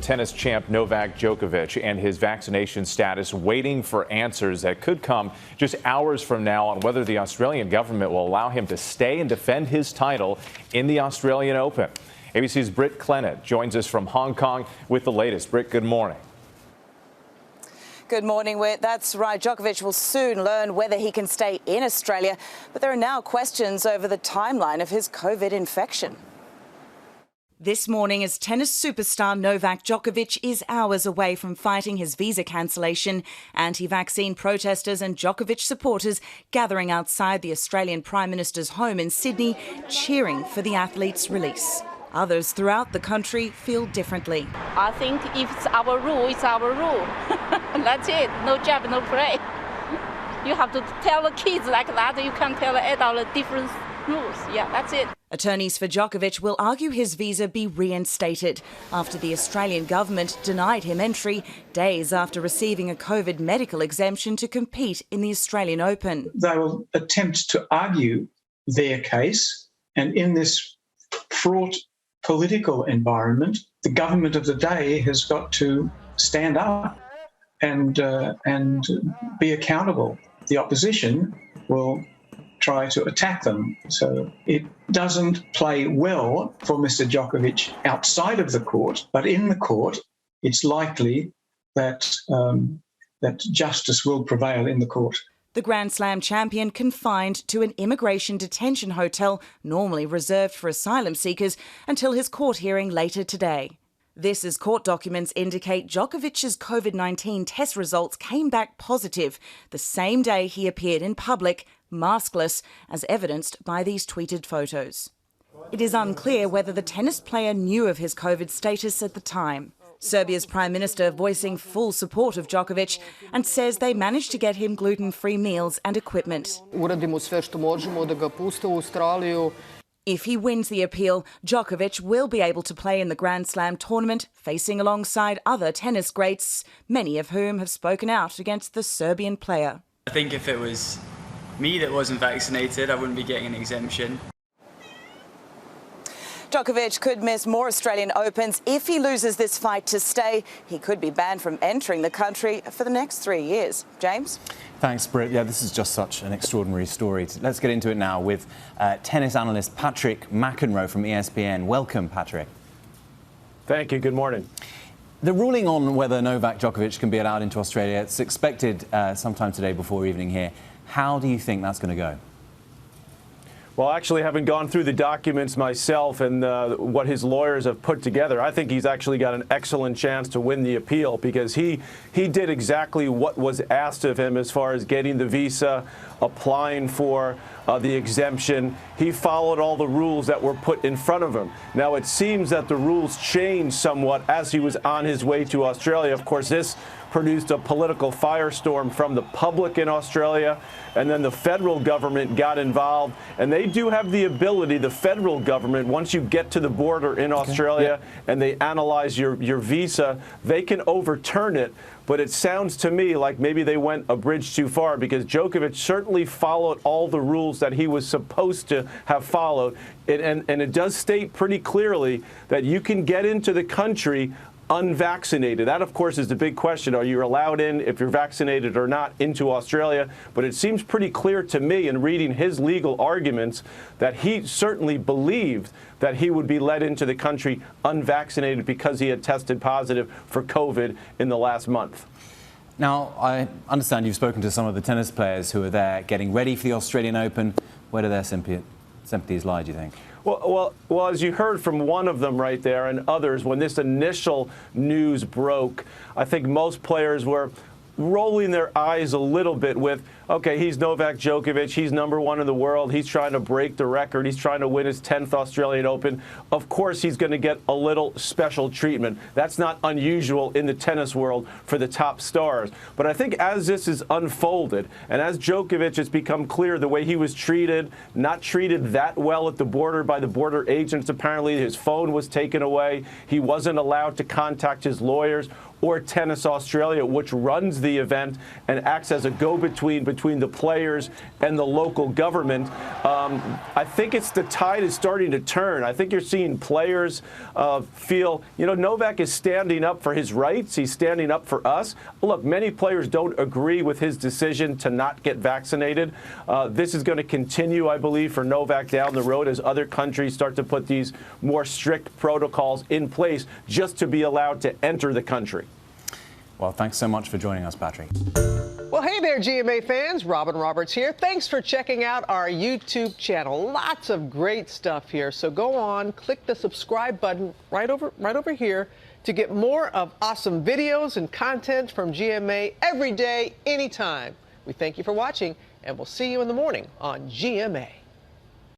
Tennis champ Novak Djokovic and his vaccination status waiting for answers that could come just hours from now on whether the Australian government will allow him to stay and defend his title in the Australian Open. ABC's Britt Clennett joins us from Hong Kong with the latest. Britt, good morning. Good morning, Whit. That's right. Djokovic will soon learn whether he can stay in Australia, but there are now questions over the timeline of his COVID infection. This morning, as tennis superstar Novak Djokovic is hours away from fighting his visa cancellation, anti-vaccine protesters and Djokovic supporters gathering outside the Australian Prime Minister's home in Sydney, cheering for the athlete's release. Others throughout the country feel differently. I think if it's our rule, it's our rule. That's it. No jab, no play. You have to tell the kids like that. You can't tell the adult different rules. Yeah, that's it. Attorneys for Djokovic will argue his visa be reinstated after the Australian government denied him entry days after receiving a COVID medical exemption to compete in the Australian Open. They will attempt to argue their case, and in this fraught political environment, the government of the day has got to stand up and be accountable. The opposition will try to attack them. So it doesn't play well for Mr. Djokovic outside of the court, but in the court, it's likely that that justice will prevail in the court. The Grand Slam champion confined to an immigration detention hotel normally reserved for asylum seekers until his court hearing later today. This as court documents indicate Djokovic's COVID-19 test results came back positive the same day he appeared in public, maskless, as evidenced by these tweeted photos. It is unclear whether the tennis player knew of his COVID status at the time. Serbia's Prime Minister voicing full support of Djokovic and says they managed to get him gluten-free meals and equipment. If he wins the appeal, Djokovic will be able to play in the Grand Slam tournament, facing alongside other tennis greats, many of whom have spoken out against the Serbian player. I think if it was me that wasn't vaccinated, I wouldn't be getting an exemption. Djokovic could miss more Australian Opens. If he loses this fight to stay, he could be banned from entering the country for the next 3 years. James? Thanks, Britt. Yeah, this is just such an extraordinary story. Let's get into it now with tennis analyst Patrick McEnroe from ESPN. Welcome, Patrick. Thank you. Good morning. The ruling on whether Novak Djokovic can be allowed into Australia, it's expected sometime today before evening here. How do you think that's going to go? Well, actually, having gone through the documents myself and what his lawyers have put together, I think he's actually got an excellent chance to win the appeal because he did exactly what was asked of him as far as getting the visa, applying for the exemption. He followed all the rules that were put in front of him. Now, it seems that the rules changed somewhat as he was on his way to Australia. Of course, this produced a political firestorm from the public in Australia, and then the federal government got involved. And they do have the ability, the federal government, once you get to the border in Australia and they analyze your visa, they can overturn it. But it sounds to me like maybe they went a bridge too far because Djokovic certainly followed all the rules that he was supposed to have followed. And it does state pretty clearly that you can get into the country unvaccinated. That, of course, is the big question. Are you allowed in, if you're vaccinated or not, into Australia? But it seems pretty clear to me in reading his legal arguments that he certainly believed that he would be let into the country unvaccinated because he had tested positive for COVID in the last month. Now, I understand you've spoken to some of the tennis players who are there getting ready for the Australian Open. Where do their sympathies lie, do you think? Well, as you heard from one of them right there and others, when this initial news broke, I think most players were rolling their eyes a little bit with, okay, he's Novak Djokovic, he's #1 in the world, he's trying to break the record, he's trying to win his 10th Australian Open. Of course he's going to get a little special treatment. That's not unusual in the tennis world for the top stars. But I think as this is unfolded, and as Djokovic has become clear the way he was treated, not treated that well at the border by the border agents, apparently his phone was taken away, he wasn't allowed to contact his lawyers or Tennis Australia, which runs the event and acts as a go-between between between the players and the local government. I think the tide is starting to turn. I think you're seeing players feel, Novak is standing up for his rights. He's standing up for us. Look, many players don't agree with his decision to not get vaccinated. This is going to continue, I believe, for Novak down the road as other countries start to put these more strict protocols in place just to be allowed to enter the country. Well, thanks so much for joining us, Patrick. Well, hey there, GMA fans. Robin Roberts here. Thanks for checking out our YouTube channel. Lots of great stuff here. So go on, click the subscribe button right over here to get more of awesome videos and content from GMA every day, anytime. We thank you for watching, and we'll see you in the morning on GMA.